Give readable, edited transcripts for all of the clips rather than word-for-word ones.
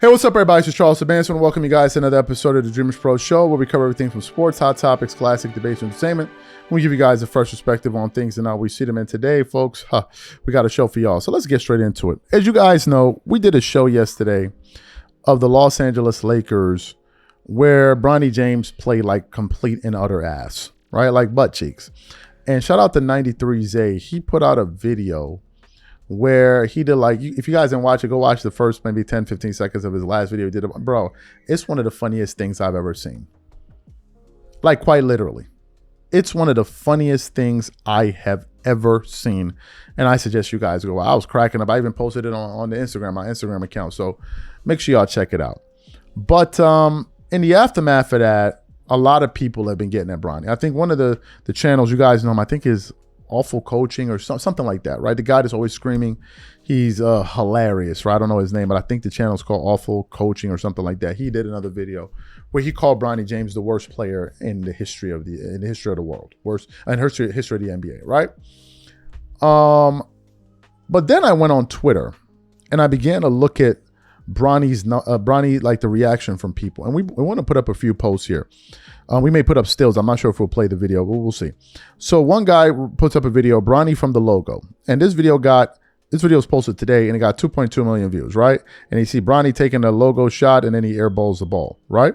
Hey, what's up, everybody? It's Charles Sabanson. I want to welcome you guys to another episode of the DREAMERSPRO show, where we cover everything from sports, hot topics, classic debates, and entertainment. We give you guys a fresh perspective on things and how we see them. And today, folks, we got a show for y'all. So let's get straight into it. As you guys know, we did a show yesterday of the Los Angeles Lakers where Bronny James played like complete and utter ass, right? Like butt cheeks. And shout out to 93 Zay. He put out a video where he did like, if you guys didn't watch it, go watch the first maybe 10, 15 seconds of his last video he did. Bro, it's one of the funniest things I've ever seen. Like quite literally. It's one of the funniest things I have ever seen. And I suggest you guys go. I was cracking up. I even posted it on the Instagram, my Instagram account. So make sure y'all check it out. But in the aftermath of that, a lot of people have been getting at Bronny. I think one of the channels, you guys know him, I think is Awful Coaching or something like that, right? The guy that's always screaming. He's hilarious, right? I don't know his name, but I think the channel is called Awful Coaching or something like that. He did another video where he called Bronny James the worst player in the history of the world, worst in history of the NBA, right? But then I went on Twitter and I began to look at Bronny, like the reaction from people, and we want to put up a few posts here. We may put up stills. I'm not sure if we'll play the video, but we'll see. So one guy puts up a video, Bronny from the logo. And this video was posted today and it got 2.2 million views, right? And you see Bronny taking a logo shot and then he airballs the ball, right?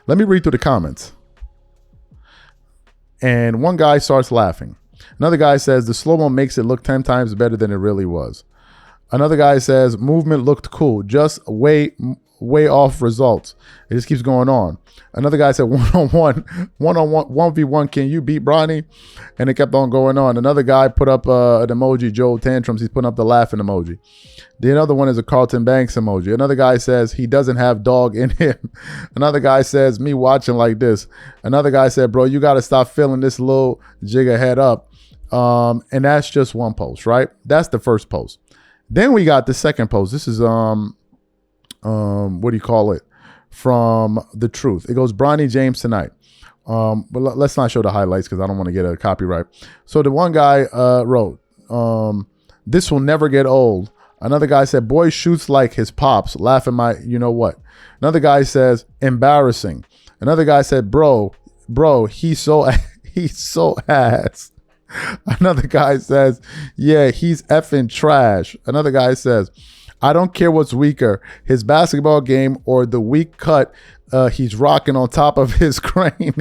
Let me read through the comments. And one guy starts laughing. Another guy says, the slow-mo makes it look 10 times better than it really was. Another guy says, movement looked cool, just way off results. It just keeps going on. Another guy said, one-on-one, 1v1, can you beat Bronny? And it kept on going on. Another guy put up an emoji, Joe Tantrums. He's putting up the laughing emoji. The other one is a Carlton Banks emoji. Another guy says, he doesn't have dog in him. Another guy says, me watching like this. Another guy said, bro, you got to stop filling this little jigger head up. And that's just one post, right? That's the first post. Then we got the second post. This is what do you call it? From The Truth. It goes, Bronny James tonight. But let's not show the highlights because I don't want to get a copyright. So the one guy wrote, this will never get old. Another guy said, boy shoots like his pops, laughing my you know what. Another guy says, embarrassing. Another guy said, bro, he's so ass. Another guy says, yeah, he's effing trash. Another guy says, I don't care what's weaker, his basketball game or the weak cut he's rocking on top of his cranium.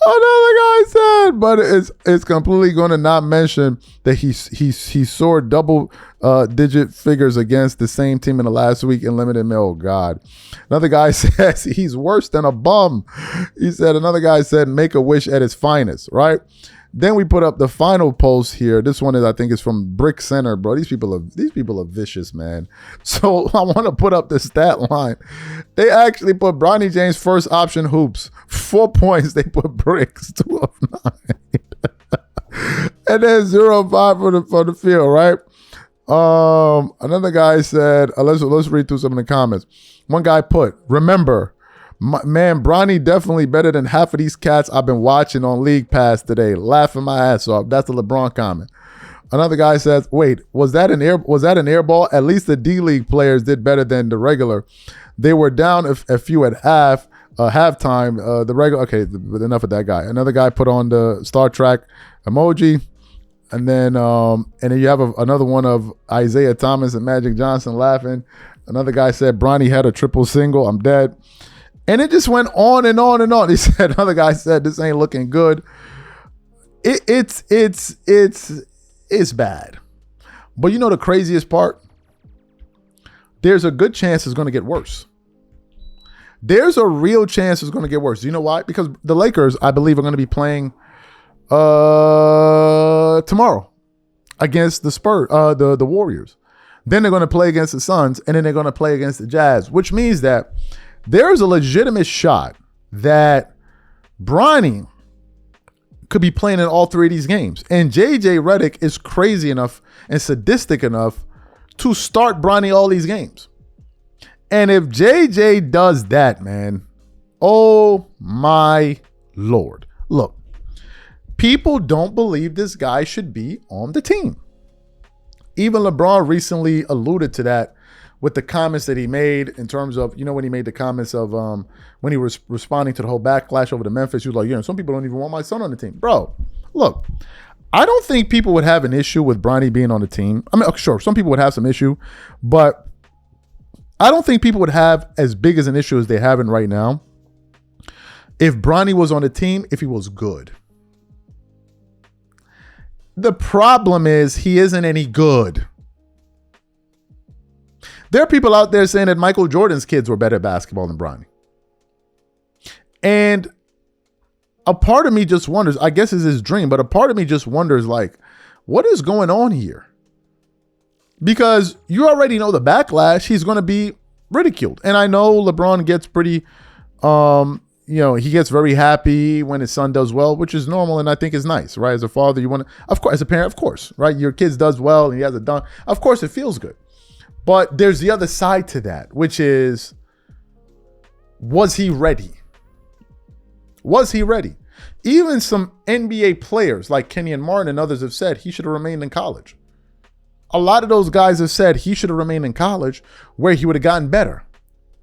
Another guy said, but it's completely going to not mention that he soared double digit figures against the same team in the last week in limited mail. Oh, God. Another guy says he's worse than a bum. He said, another guy said, make a wish at its finest, right? Then we put up the final post here. This one I think is from Brick Center, bro. These people are vicious, man. So I want to put up the stat line. They actually put Bronny James first option hoops, 4 points. They put bricks, 2 of 9, and then 0 of 5 for the field, right? Another guy said, let's read through some of the comments. One guy put, remember. Man, Bronny definitely better than half of these cats I've been watching on League Pass today. Laughing my ass off. That's the LeBron comment. Another guy says, wait, was that an air ball? At least the D-League players did better than the regular. They were down a few at halftime. The regular, okay, enough of that guy. Another guy put on the Star Trek emoji. And then you have another one of Isaiah Thomas and Magic Johnson laughing. Another guy said, Bronny had a triple single. I'm dead. And it just went on and on and on. He said, another guy said, this ain't looking good. It's bad. But you know the craziest part? There's a good chance it's going to get worse. There's a real chance it's going to get worse. Do you know why? Because the Lakers, I believe, are going to be playing tomorrow against the Spurs, the Warriors. Then they're going to play against the Suns, and then they're going to play against the Jazz, which means that there is a legitimate shot that Bronny could be playing in all 3 of these games. And JJ Redick is crazy enough and sadistic enough to start Bronny all these games. And if JJ does that, man, oh my Lord. Look, people don't believe this guy should be on the team. Even LeBron recently alluded to that with the comments that he made in terms of, when he made the comments of when he was responding to the whole backlash over to Memphis, he was like, some people don't even want my son on the team. Bro, look, I don't think people would have an issue with Bronny being on the team. I mean, sure, some people would have some issue, but I don't think people would have as big as an issue as they're having right now if Bronny was on the team, if he was good. The problem is he isn't any good. There are people out there saying that Michael Jordan's kids were better at basketball than Bronny. And a part of me just wonders, I guess it's his dream, but a part of me just wonders, like, what is going on here? Because you already know the backlash, he's going to be ridiculed. And I know LeBron gets pretty, he gets very happy when his son does well, which is normal and I think is nice, right? As a father, you want to, of course, as a parent, of course, right? Your kid does well and he has a dunk. Of course, it feels good. But there's the other side to that, which is, was he ready? Was he ready? Even some NBA players like Kenyon Martin and others have said he should have remained in college. A lot of those guys have said he should have remained in college where he would have gotten better.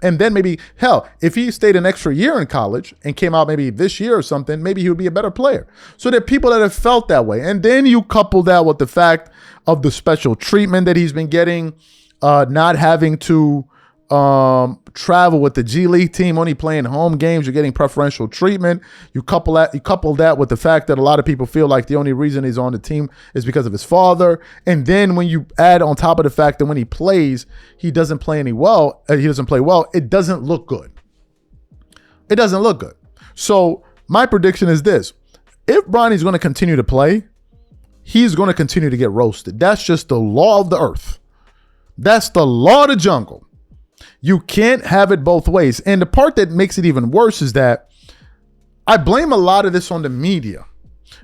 And then maybe, hell, if he stayed an extra year in college and came out maybe this year or something, maybe he would be a better player. So there are people that have felt that way. And then you couple that with the fact of the special treatment that he's been getting, not having to travel with the G League team, only playing home games, you're getting preferential treatment. You couple that with the fact that a lot of people feel like the only reason he's on the team is because of his father. And then when you add on top of the fact that when he plays, he doesn't play well, it doesn't look good. It doesn't look good. So my prediction is this. If Bronny's going to continue to play, he's going to continue to get roasted. That's just the law of the earth. That's the law of the jungle. You can't have it both ways. And the part that makes it even worse is that I blame a lot of this on the media.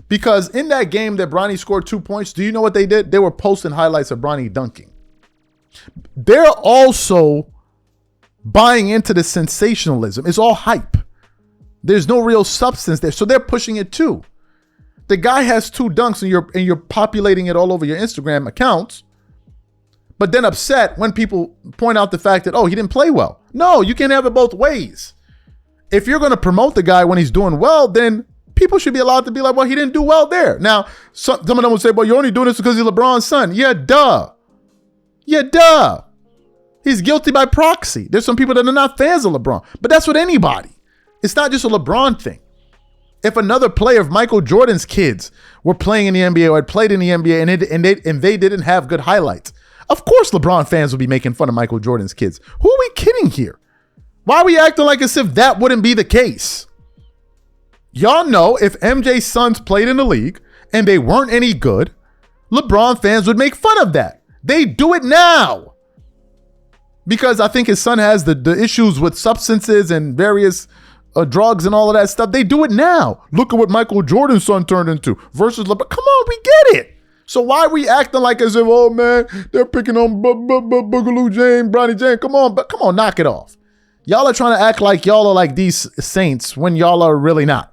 Because in that game that Bronny scored 2 points, do you know what they did? They were posting highlights of Bronny dunking. They're also buying into the sensationalism. It's all hype. There's no real substance there. So they're pushing it too. The guy has 2 dunks and you're populating it all over your Instagram accounts. But then upset when people point out the fact that, he didn't play well. No, you can't have it both ways. If you're going to promote the guy when he's doing well, then people should be allowed to be like, well, he didn't do well there. Now, some of them will say, well, you're only doing this because he's LeBron's son. Yeah, duh. He's guilty by proxy. There's some people that are not fans of LeBron, but that's with anybody. It's not just a LeBron thing. If another player of Michael Jordan's kids were playing in the NBA or had played in the NBA and they didn't have good highlights, of course LeBron fans will be making fun of Michael Jordan's kids. Who are we kidding here? Why are we acting like as if that wouldn't be the case? Y'all know if MJ's sons played in the league and they weren't any good, LeBron fans would make fun of that. They do it now. Because I think his son has the issues with substances and various drugs and all of that stuff. They do it now. Look at what Michael Jordan's son turned into versus LeBron. Come on, we get it. So why are we acting like as if, oh man, they're picking on Boogaloo James, Bronny James? Come on, knock it off. Y'all are trying to act like y'all are like these saints when y'all are really not.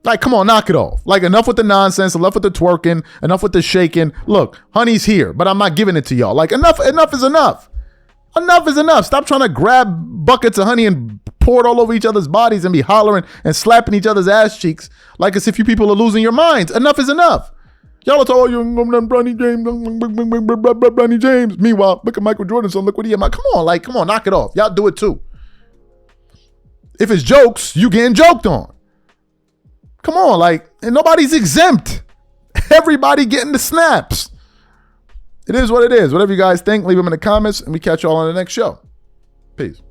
Like, come on, knock it off. Like, enough with the nonsense, enough with the twerking, enough with the shaking. Look, honey's here, but I'm not giving it to y'all. Like, enough is enough. Enough is enough. Stop trying to grab buckets of honey and pour it all over each other's bodies and be hollering and slapping each other's ass cheeks like as if you people are losing your minds. Enough is enough. Y'all are talking, Bronny James. Meanwhile, look at Michael Jordan. So look what he had. Come on, knock it off. Y'all do it too. If it's jokes, you getting joked on. Come on, and nobody's exempt. Everybody getting the snaps. It is what it is. Whatever you guys think, leave them in the comments, and we catch y'all on the next show. Peace.